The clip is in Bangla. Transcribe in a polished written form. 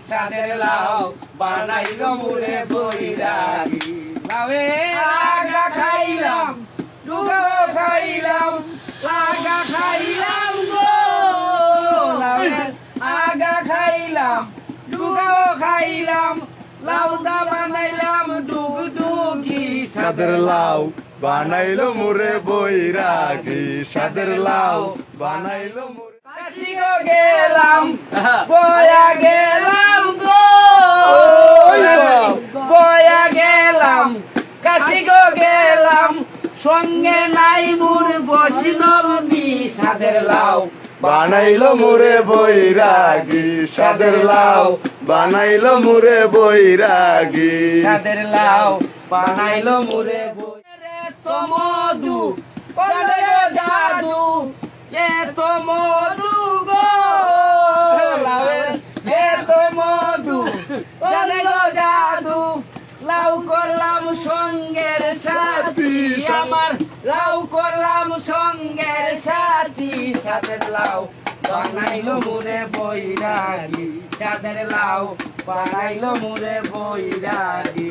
সাদের লাউ বানাইলো মুরে বৈরাগী লাউয়ে আগা খাইলাম ডুগাও খাইলাম আগা খাইলাম গো লাউয়ে আগা খাইলাম ডুগাও খাইলাম লাউদা বানাইলাম ডুগডুগি সাদের লাউ বানাইলো মুরে বৈরাগী সাদের লাউ বানাইলো মুরে কাশিগো গেলাম বয়া গেলাম গো বয়া গেলাম কাশিগো গেলাম সঙ্গে নাই মুর বৈষ্ণবী সাদের লাউ বানাইলো মুরে বৈরাগী সাদের লাউ বানাইলো মুরে বৈরাগী সাদের লাউ বানাইলো মুরে রে তো মধু করে জাদু এ তো মধু গো লাউয়ের এ তো মধু করে জাদু লাউ করলাম সঙ্গের সাথী আমার লাউ করলাম সঙ্গের সাথী সাদের লাউ বানাইলো মুরে বৈরাগী সাদের লাউ বানাইলো মুরে বৈরাগী।